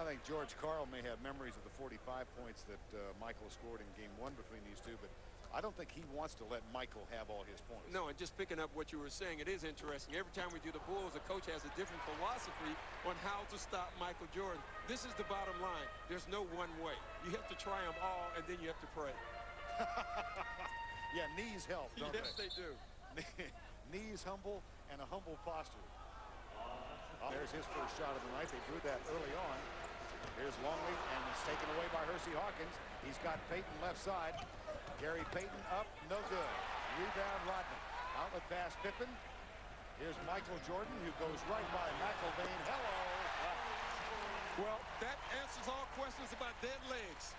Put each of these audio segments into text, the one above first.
I think George Karl may have memories of the 45 points that Michael scored in game 1 between these two, but I don't think he wants to let Michael have all his points. No, and just picking up what you were saying, it is interesting. Every time we do the Bulls, the coach has a different philosophy on how to stop Michael Jordan. This is the bottom line. There's no one way. You have to try them all, and then you have to pray. Yeah, knees help, don't yes, they do. Knees humble and a humble posture. There's his first shot of the night. They drew that early on. Here's Longley, and it's taken away by Hersey Hawkins. He's got Payton left side. Gary Payton up, no good. Rebound, Rodman. Outlet pass, Pippen. Here's Michael Jordan, who goes right by McIlvaine. Hello. Well, that answers all questions about dead legs.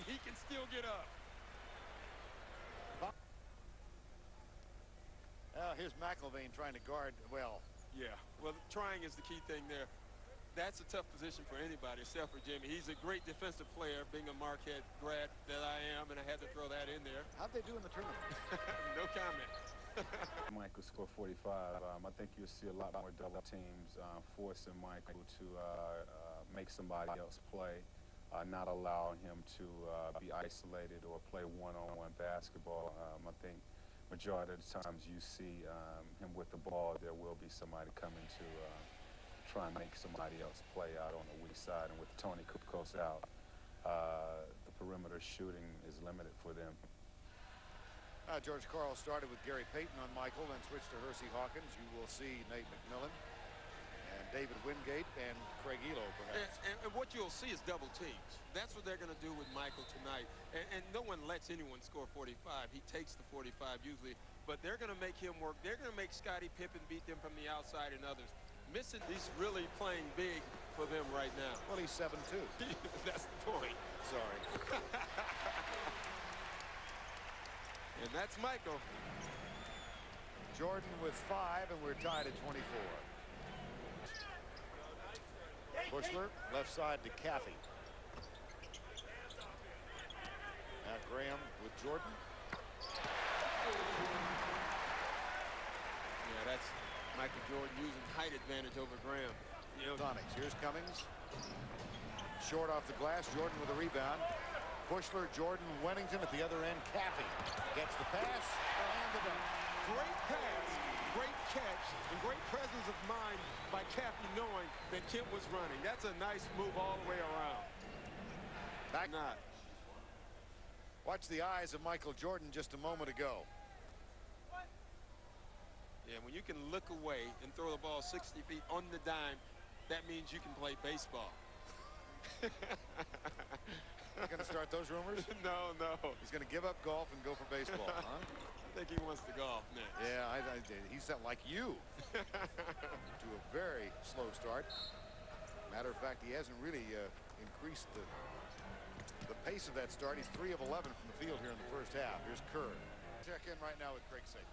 He can still get up. Here's McIlvaine trying to guard. Well, yeah. Well, trying is the key thing there. That's a tough position for anybody except for Jimmy. He's a great defensive player, being a Marquette grad that I am, and I had to throw that in there. How'd they do in the tournament? No comment. Michael scored 45. I think you'll see a lot more double teams forcing Michael to make somebody else play, not allowing him to be isolated or play one-on-one basketball. I think majority of the times you see him with the ball, there will be somebody coming to try and make somebody else play out on the weak side. And with Tony Kukoc out, the perimeter shooting is limited for them. George Karl started with Gary Payton on Michael, then switched to Hersey Hawkins. You will see Nate McMillan and David Wingate and Craig Elo, perhaps. And what you'll see is double teams. That's what they're going to do with Michael tonight. And no one lets anyone score 45. He takes the 45 usually. But they're going to make him work. They're going to make Scottie Pippen beat them from the outside and others. Missing, he's really playing big for them right now. Well, he's 7'2". That's the point. Sorry. And that's Michael. Jordan with 5, and we're tied at 24. Bushler, left side to Caffey. Now Graham with Jordan. Yeah, that's Michael Jordan using height advantage over Graham. Sonics, here's Cummings. Short off the glass, Jordan with a rebound. Bushler, Jordan, Wennington at the other end. Caffey gets the pass and the dunk. Great pass, great catch, and great presence of mind by Caffey knowing that Kemp was running. That's a nice move all the way around. Back. Not. Watch the eyes of Michael Jordan just a moment ago. Yeah, when you can look away and throw the ball 60 feet on the dime, that means you can play baseball. You're going to start those rumors? No. He's going to give up golf and go for baseball, huh? I think he wants to golf next. Yeah, he's like you. To a very slow start. Matter of fact, he hasn't really increased the pace of that start. He's 3 of 11 from the field here in the first half. Here's Kerr. Check in right now with Craig Sager.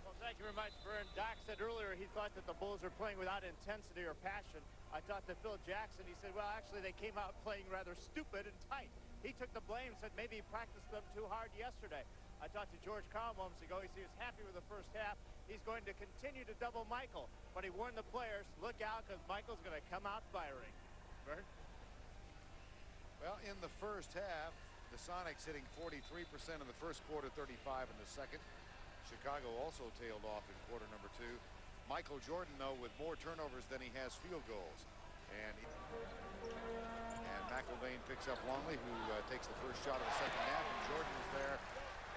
Well, thank you very much, Vern. Doc said earlier he thought that the Bulls were playing without intensity or passion. I talked to Phil Jackson. He said, well, actually, they came out playing rather stupid and tight. He took the blame, said maybe he practiced them too hard yesterday. I talked to George Karl moments ago. He was happy with the first half. He's going to continue to double Michael. But he warned the players, look out, because Michael's going to come out firing. Vern? Well, in the first half, the Sonics hitting 43% in the first quarter, 35 in the second. Chicago also tailed off in quarter number 2. Michael Jordan, though, with more turnovers than he has field goals. And McIlvaine picks up Longley, who takes the first shot of the second half. And Jordan is there.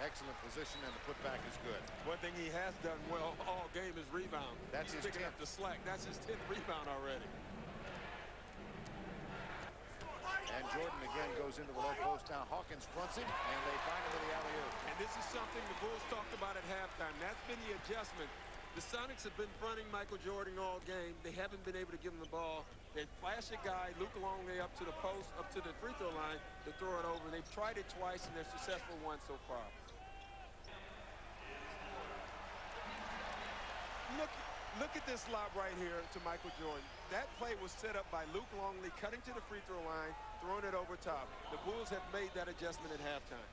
Excellent position, and the putback is good. One thing he has done well all game is rebound. That's He's his picking 10th. up the slack. That's his 10th rebound already. And Jordan again goes into the low post. Now Hawkins fronts him, and they find him with the alley-oop. And this is something the Bulls talked about at halftime. That's been the adjustment. The Sonics have been fronting Michael Jordan all game. They haven't been able to give him the ball. They flash a guy, Luke Longley up to the post, up to the free throw line to throw it over. They've tried it twice, and they're successful once so far. Look at this lob right here to Michael Jordan. That play was set up by Luke Longley cutting to the free throw line, throwing it over top. The Bulls have made that adjustment at halftime.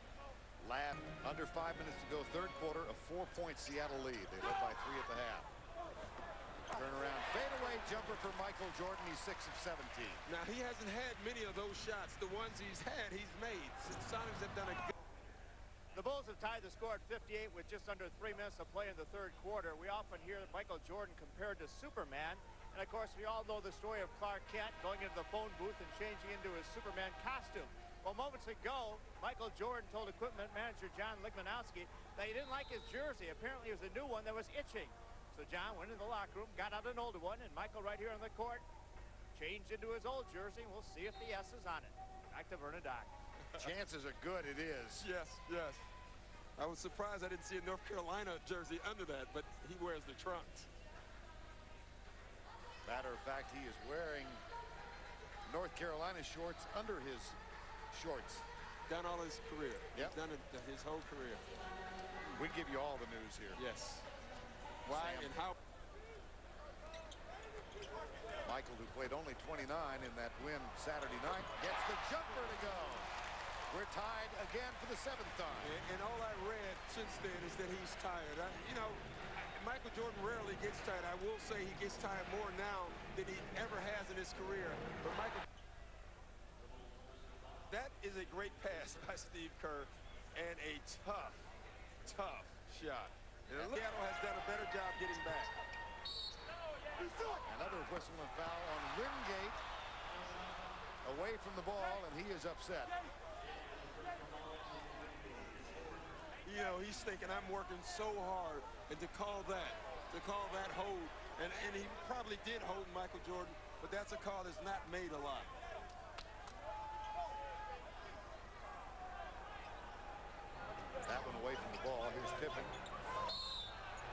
Under 5 minutes to go, third quarter, a 4-point Seattle lead. They led by 3 at the half. Turnaround fadeaway jumper for Michael Jordan. He's 6 of 17. Now, he hasn't had many of those shots. The ones he's had, he's made. Sonics have done a good. The Bulls have tied the score at 58 with just under 3 minutes of play in the third quarter. We often hear Michael Jordan compared to Superman. And, of course, we all know the story of Clark Kent going into the phone booth and changing into his Superman costume. Well, moments ago, Michael Jordan told equipment manager John Ligmanowski that he didn't like his jersey. Apparently, it was a new one that was itching. So John went into the locker room, got out an older one, and Michael right here on the court changed into his old jersey. We'll see if the S is on it. Back to Vernon Dock. Chances are good it is. Yes, yes. I was surprised I didn't see a North Carolina jersey under that, but he wears the trunks. Matter of fact, he is wearing North Carolina shorts under his shorts. Done all his career. Yep. He's done it his whole career. We give you all the news here. Yes. Why Sam. and how. Michael, who played only 29 in that win Saturday night, gets the jumper to go. We're tied again for the 7th time. And all I read since then is that he's tired. Michael Jordan rarely gets tired. I will say he gets tired more now than he ever has in his career. But Michael, that is a great pass by Steve Kerr and a tough, tough shot. And Seattle has done a better job getting back. Another whistle and foul on Wingate. Away from the ball, and he is upset. You know, he's thinking, I'm working so hard, and to call that hold, and he probably did hold Michael Jordan, but that's a call that's not made a lot. That one away from the ball. Here's Pippen.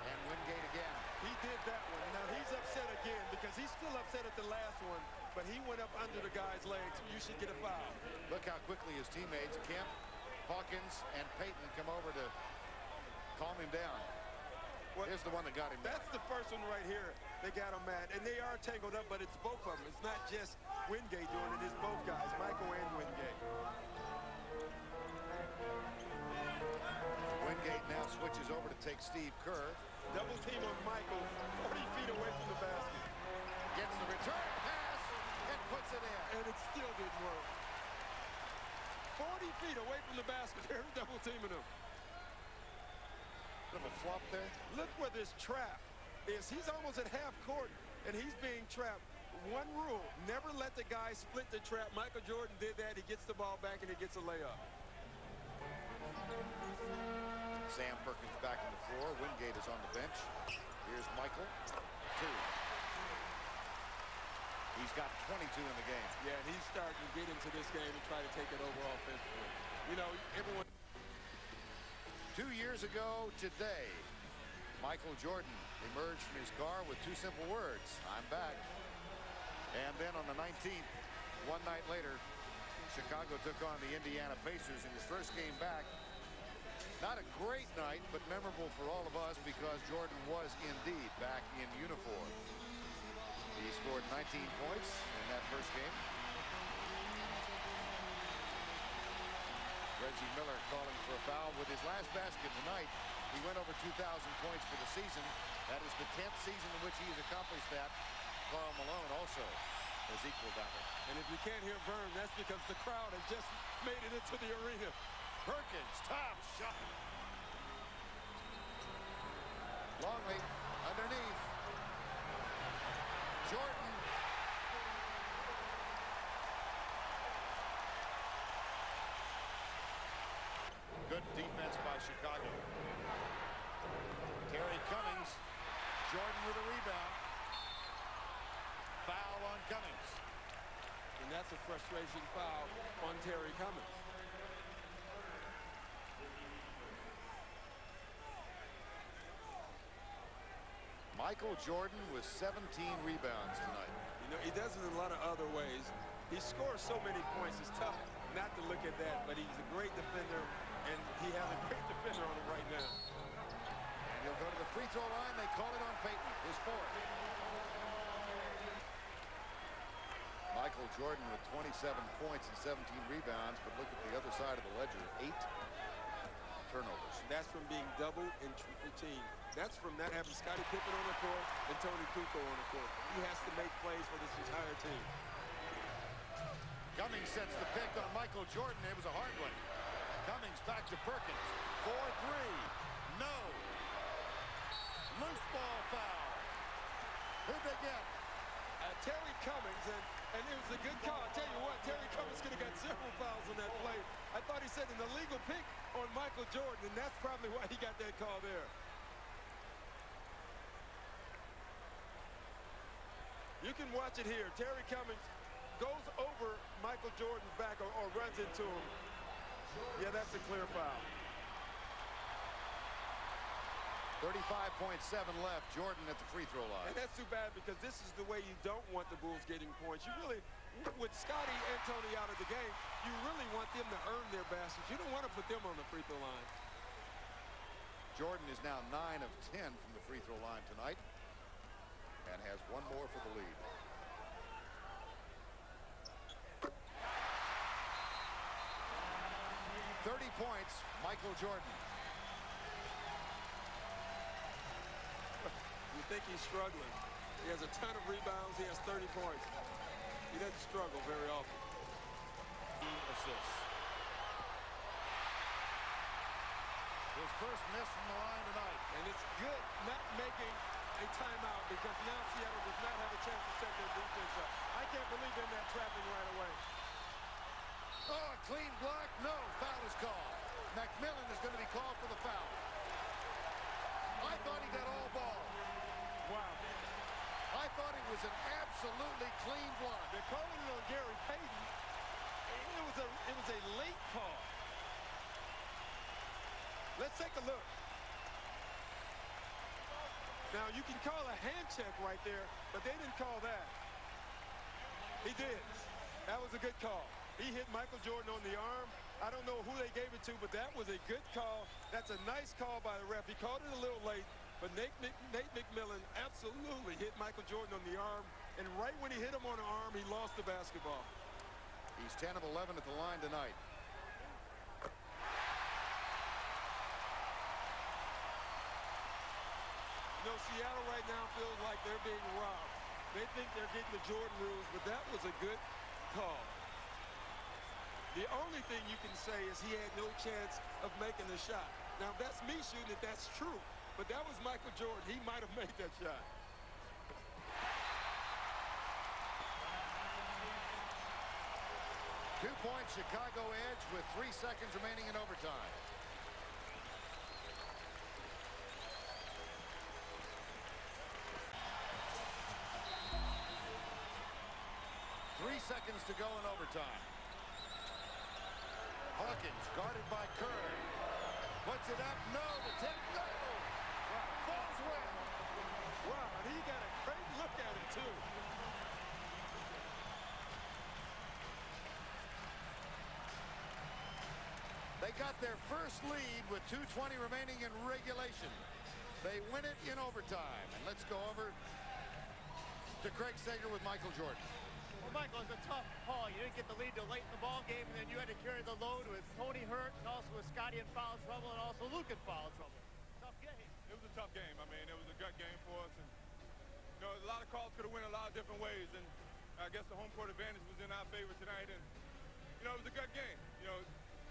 And Wingate again. He did that one. Now he's upset again because he's still upset at the last one, but he went up under the guy's legs. You should get a foul. Look how quickly his teammates, Kemp, Hawkins, and Payton come over to calm him down. Well, here's the one that got him mad. That's the first one right here. They got him mad, and they are tangled up, but it's both of them. It's not just Wingate doing it. It's both guys, Michael and Wingate. Wingate now switches over to take Steve Kerr. Double team on Michael, 40 feet away from the basket. Gets the return pass and puts it in. And it still didn't work. 40 feet away from the basket. They're double teaming him. Bit of a flop there. Look where this trap is. He's almost at half court, and he's being trapped. One rule, never let the guy split the trap. Michael Jordan did that. He gets the ball back, and he gets a layup. Sam Perkins back on the floor. Wingate is on the bench. Here's Michael. 2. He's got 22 in the game. Yeah, and he's starting to get into this game and try to take it over offensively. You know, everyone. 2 years ago today, Michael Jordan emerged from his car with 2 simple words: I'm back. And then on the 19th, one night later, Chicago took on the Indiana Pacers in his first game back. Not a great night, but memorable for all of us because Jordan was indeed back in uniform. He scored 19 points in that first game. Reggie Miller calling for a foul with his last basket tonight. He went over 2,000 points for the season. That is the 10th season in which he has accomplished that. Karl Malone also has equaled that one. And if you can't hear Vern, that's because the crowd has just made it into the arena. Perkins, top shot. Longley underneath. Jordan. Good defense by Chicago. Terry Cummings. Jordan with a rebound. Foul on Cummings. And that's a frustration foul on Terry Cummings. Michael Jordan with 17 rebounds tonight. You know, he does it in a lot of other ways. He scores so many points. It's tough not to look at that, but he's a great defender, and he has a great defender on him right now. And he'll go to the free throw line. They call it on Payton, his 4th. Michael Jordan with 27 points and 17 rebounds, but look at the other side of the ledger, 8 turnovers. That's from being double and triple teamed. That's from not having Scottie Pippen on the court and Tony Kukoc on the court. He has to make plays for this entire team. Cummings sets the pick on Michael Jordan. It was a hard one. Cummings back to Perkins. 4-3. No. Loose ball foul. Who'd they get? Terry Cummings, and it was a good call. I tell you what, Terry Cummings could have got several fouls on that play. I thought he said an illegal pick on Michael Jordan, and that's probably why he got that call there. You can watch it here. Terry Cummings goes over Michael Jordan's back or runs into him. Yeah, that's a clear foul. 35.7 left. Jordan at the free throw line. And that's too bad because this is the way you don't want the Bulls getting points. You really, with Scottie and Tony out of the game, you really want them to earn their baskets. You don't want to put them on the free throw line. Jordan is now 9 of 10 from the free throw line tonight and has one more for the lead. .30 points, Michael Jordan. You think he's struggling. He has a ton of rebounds. He has 30 points. He doesn't struggle very often. Assists. His first miss from the line tonight. And it's good not making a timeout because now Seattle does not have a chance to set their defense up. I can't believe they're not trapping right away. Oh, a clean block. No, foul is called. McMillan is going to be called for the foul. I thought he got all ball. Wow. I thought it was an absolutely clean block. They're calling it on Gary Payton. It was a late call. Let's take a look. Now, you can call a hand check right there, but they didn't call that. He did. That was a good call. He hit Michael Jordan on the arm. I don't know who they gave it to, but that was a good call. That's a nice call by the ref. He called it a little late, but Nate McMillan absolutely hit Michael Jordan on the arm, and right when he hit him on the arm, he lost the basketball. He's 10 of 11 at the line tonight. You know, Seattle right now feels like they're being robbed. They think they're getting the Jordan rules, but that was a good call. The only thing you can say is he had no chance of making the shot. Now, if that's me shooting it, that's true. But that was Michael Jordan. He might have made that shot. Two-point Chicago edge with 3 seconds remaining in overtime. Seconds to go in overtime. Hawkins guarded by Kerr. Puts it up. No. The tip. No. Wow. Falls well. Wow. And he got a great look at it, too. They got their first lead with 2:20 remaining in regulation. They win it in overtime. And let's go over to Craig Sager with Michael Jordan. Well, Michael, it's a tough call. You didn't get the lead till late in the ball game, and then you had to carry the load with Tony hurt, and also with Scottie in foul trouble, and also Luke in foul trouble. Tough game. It was a tough game. I mean, it was a gut game for us, and you know, a lot of calls could have went a lot of different ways, and I guess the home court advantage was in our favor tonight, and you know, it was a gut game. You know,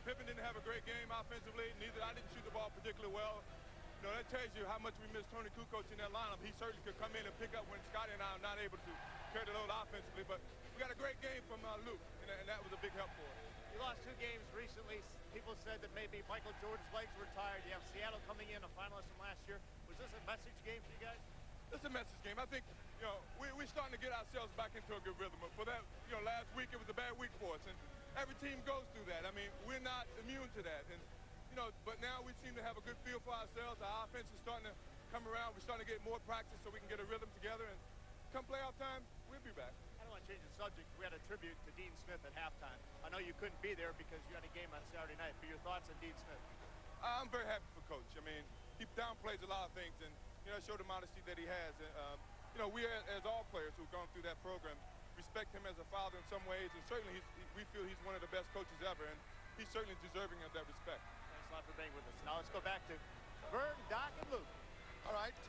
Pippen didn't have a great game offensively. I didn't shoot the ball particularly well. You know, that tells you how much we miss Tony Kukoc in that lineup. He certainly could come in and pick up when Scottie and I are not able to carry the load offensively, but we got a great game from Luke, and that was a big help for us. You lost 2 games recently. People said that maybe Michael Jordan's legs were tired. You have Seattle coming in, a finalist from last year. Was this a message game for you guys? It's a message game. I think, you know, we're starting to get ourselves back into a good rhythm. But for that, you know, last week it was a bad week for us, and every team goes through that. I mean, we're not immune to that, and you know, but now we seem to have a good feel for ourselves. Our offense is starting to come around. We're starting to get more practice so we can get a rhythm together, and come playoff time, we'll be back. I don't want to change the subject. We had a tribute to Dean Smith at halftime. I know you couldn't be there because you had a game on Saturday night, but your thoughts on Dean Smith? I'm very happy for Coach. I mean, he downplays a lot of things, and you know, showed the modesty that he has. And, you know, we as all players who've gone through that program respect him as a father in some ways, and certainly we feel he's one of the best coaches ever, and he's certainly deserving of that respect. Thanks a lot for being with us. Now let's go back to Vern, Doc, and Luke. All right.